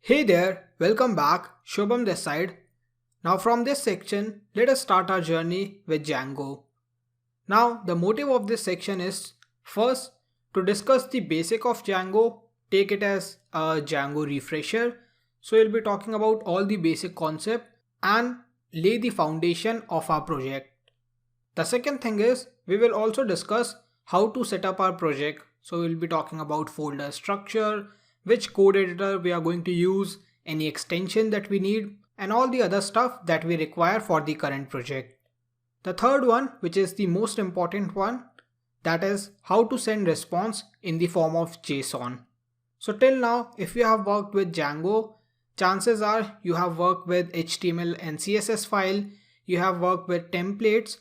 Hey there, welcome back, Shobham this side. Now from this section, let us start our journey with Django. Now the motive of this section is first to discuss the basic of Django, take it as a Django refresher. So we'll be talking about all the basic concept and lay the foundation of our project. The second thing is we will also discuss how to set up our project. So we'll be talking about folder structure, which code editor we are going to use, any extension that we need, and all the other stuff that we require for the current project. The third one, which is the most important one, that is how to send response in the form of JSON. So till now, if you have worked with Django, chances are you have worked with HTML and CSS file, you have worked with templates,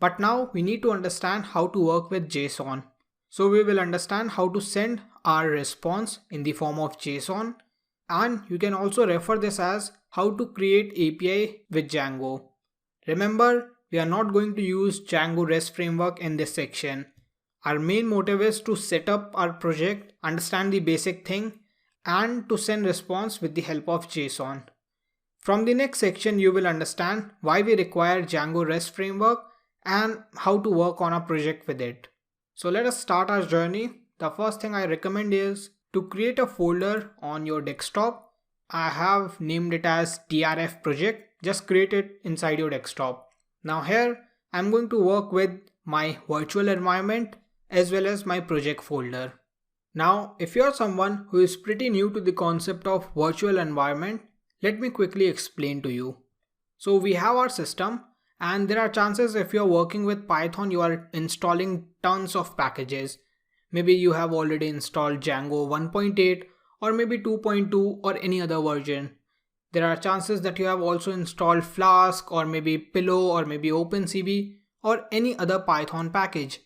but now we need to understand how to work with JSON. So we will understand how to send our response in the form of JSON, and you can also refer this as how to create API with Django. Remember, we are not going to use Django REST framework in this section. Our main motive is to set up our project, understand the basic thing, and to send response with the help of JSON. From the next section, you will understand why we require Django REST framework and how to work on a project with it. So let us start our journey. The first thing I recommend is to create a folder on your desktop. I have named it as TRF project. Just create it inside your desktop. Now here I'm going to work with my virtual environment as well as my project folder. Now if you're someone who is pretty new to the concept of virtual environment, let me quickly explain to you. So we have our system, and there are chances if you're working with Python you are installing tons of packages. Maybe you have already installed Django 1.8 or maybe 2.2 or any other version. There are chances that you have also installed Flask or maybe Pillow or maybe OpenCV or any other Python package.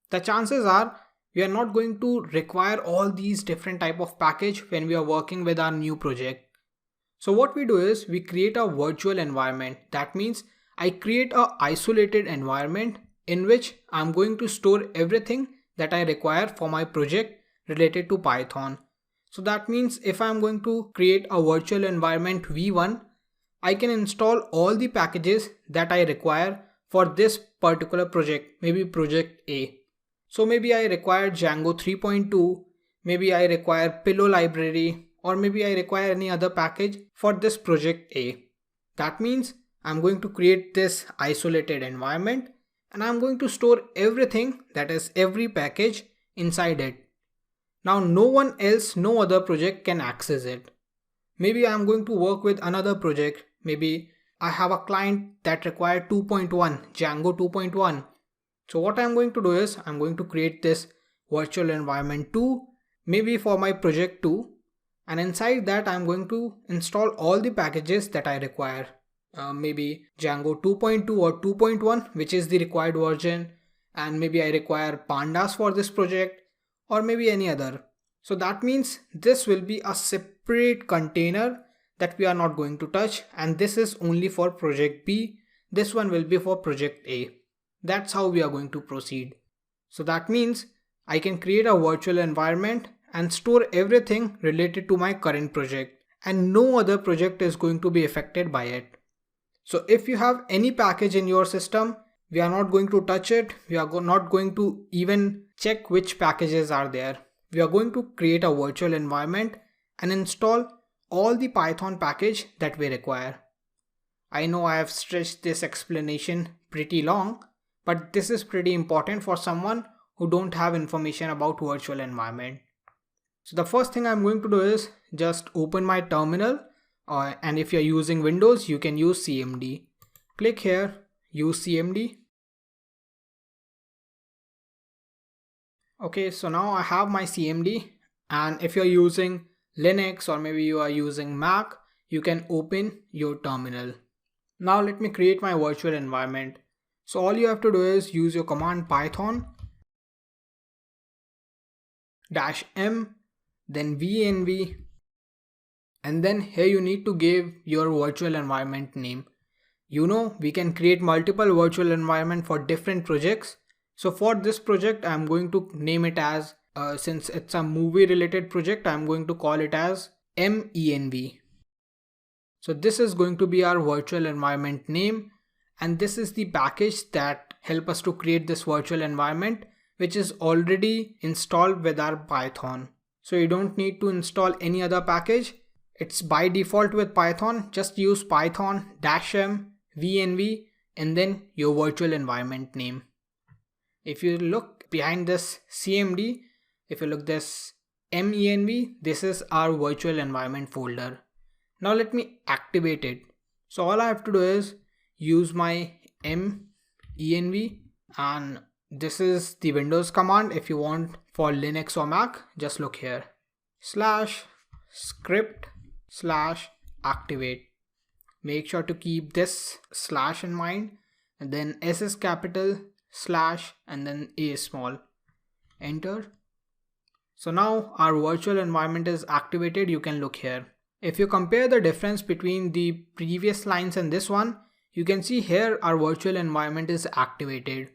The chances are we are not going to require all these different type of package when we are working with our new project. So what we do is we create a virtual environment. That means I create a isolated environment in which I'm going to store everything that I require for my project related to Python. So that means if I'm going to create a virtual environment v1, I can install all the packages that I require for this particular project, maybe project A. So maybe I require Django 3.2, maybe I require Pillow library, or maybe I require any other package for this project A. That means I'm going to create this isolated environment and I'm going to store everything, that is every package inside it. Now no one else, no other project can access it. Maybe I'm going to work with another project. Maybe I have a client that requires 2.1, Django 2.1. So what I'm going to do is I'm going to create this virtual environment 2, maybe for my project 2, and inside that I'm going to install all the packages that I require. Maybe Django 2.2 or 2.1, which is the required version, and maybe I require pandas for this project or maybe any other. So that means this will be a separate container that we are not going to touch, and this is only for project B. This one will be for project A. That's how we are going to proceed. So that means I can create a virtual environment and store everything related to my current project, and no other project is going to be affected by it. So if you have any package in your system, we are not going to touch it. We are not going to even check which packages are there. We are going to create a virtual environment and install all the Python package that we require. I know I have stretched this explanation pretty long, but this is pretty important for someone who don't have information about virtual environment. So the first thing I'm going to do is just open my terminal. And if you're using Windows, you can use CMD. Click here, use CMD. Okay, so now I have my CMD, and if you're using Linux or maybe you are using Mac, you can open your terminal. Now let me create my virtual environment. So all you have to do is use your command python -m, then venv, and then here you need to give your virtual environment name. You know, we can create multiple virtual environment for different projects. So for this project, I'm going to name it as, since it's a movie related project, I'm going to call it as MENV. So this is going to be our virtual environment name, and this is the package that help us to create this virtual environment, which is already installed with our Python. So you don't need to install any other package. It's by default with Python. Just use python -m venv and then your virtual environment name. If you look behind this cmd, if you look this MENV, this is our virtual environment folder. Now let me activate it. So all I have to do is use my MENV, and this is the Windows command. If you want for Linux or Mac, just look here. /script/activate. Make sure to keep this slash in mind, and then S is capital, slash, and then A is small. Enter. So now our virtual environment is activated. You can look here. If you compare the difference between the previous lines and this one, you can see here our virtual environment is activated.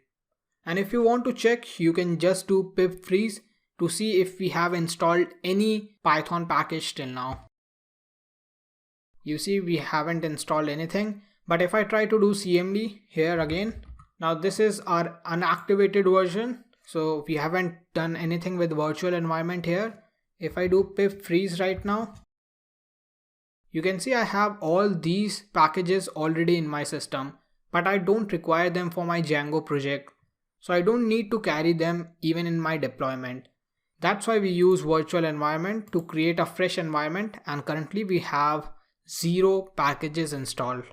And if you want to check, you can just do pip freeze to see if we have installed any Python package till now. You see we haven't installed anything, but if I try to do cmd here again, now this is our unactivated version. So we haven't done anything with virtual environment here. If I do pip freeze right now, you can see I have all these packages already in my system, but I don't require them for my Django project. So I don't need to carry them even in my deployment. That's why we use virtual environment to create a fresh environment, and currently we have 0 packages installed.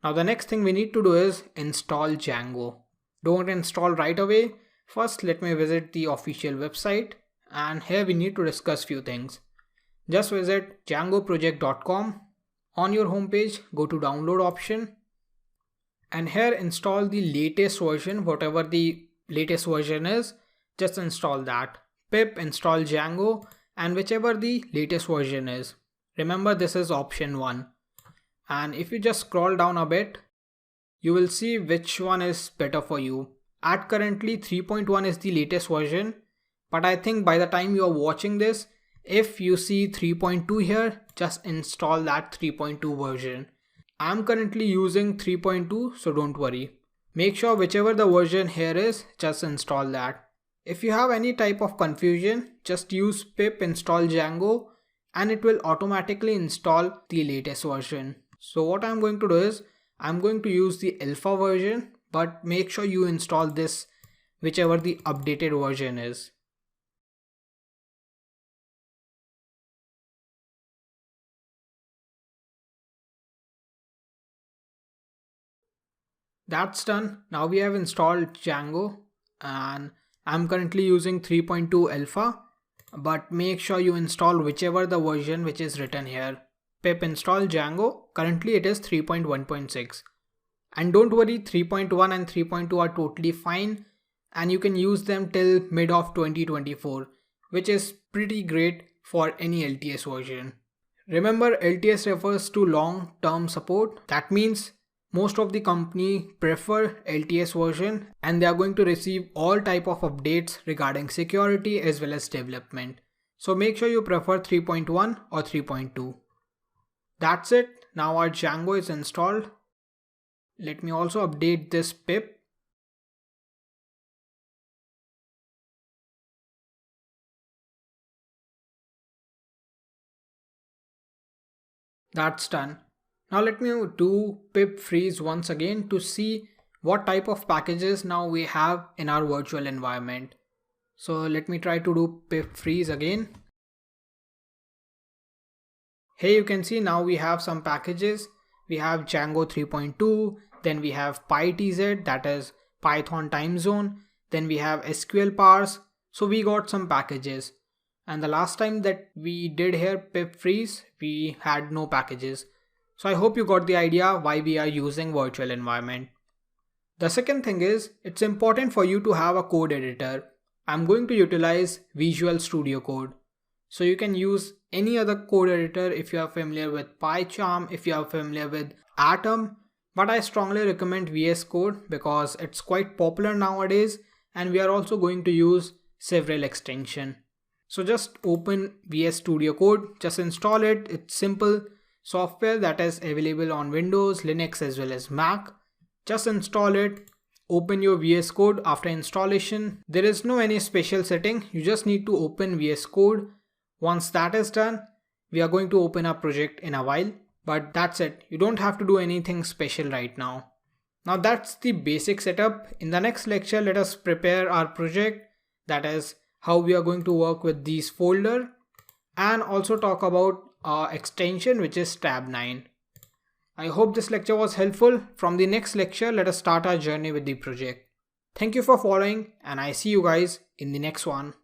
Now the next thing we need to do is install Django. Don't install right away. First let me visit the official website, and here we need to discuss few things. Just visit djangoproject.com. On your homepage, go to download option, and here install the latest version, whatever the latest version is, just install that. Pip install Django, and whichever the latest version is. Remember, this is option 1. And if you just scroll down a bit, you will see which one is better for you. At currently 3.1 is the latest version, but I think by the time you are watching this, if you see 3.2 here, just install that 3.2 version. I'm currently using 3.2, so don't worry. Make sure whichever the version here is, just install that. If you have any type of confusion, just use pip install Django and it will automatically install the latest version. So what I'm going to do is, I'm going to use the alpha version, but make sure you install this whichever the updated version is. That's done. Now we have installed Django, and I'm currently using 3.2 alpha, but make sure you install whichever the version which is written here. Pip install Django. Currently it is 3.1.6. And don't worry, 3.1 and 3.2 are totally fine, and you can use them till mid of 2024, which is pretty great for any LTS version. Remember, LTS refers to long-term support. That means most of the company prefer LTS version, and they are going to receive all type of updates regarding security as well as development. So make sure you prefer 3.1 or 3.2. That's it. Now our Django is installed. Let me also update this pip. That's done. Now let me do pip freeze once again to see what type of packages now we have in our virtual environment. So let me try to do pip freeze again. Here you can see now we have some packages. We have Django 3.2, then we have PyTZ, that is Python time zone, then we have SQL parse. So we got some packages. And the last time that we did here pip freeze, we had no packages. So I hope you got the idea why we are using virtual environment. The second thing is, it's important for you to have a code editor. I'm going to utilize Visual Studio Code. So you can use any other code editor if you are familiar with PyCharm, if you are familiar with Atom, but I strongly recommend VS Code because it's quite popular nowadays, and we are also going to use several extensions. So just open VS Studio Code, just install it. It's simple software that is available on Windows, Linux as well as Mac. Just install it. Open your VS Code. After installation, there is no any special setting. You just need to open VS Code. Once that is done, we are going to open our project in a while. But that's it. You don't have to do anything special right now. Now that's the basic setup. In the next lecture, let us prepare our project. That is how we are going to work with these folder, and also talk about our extension, which is tab 9. I hope this lecture was helpful. From the next lecture, let us start our journey with the project. Thank you for following, and I see you guys in the next one.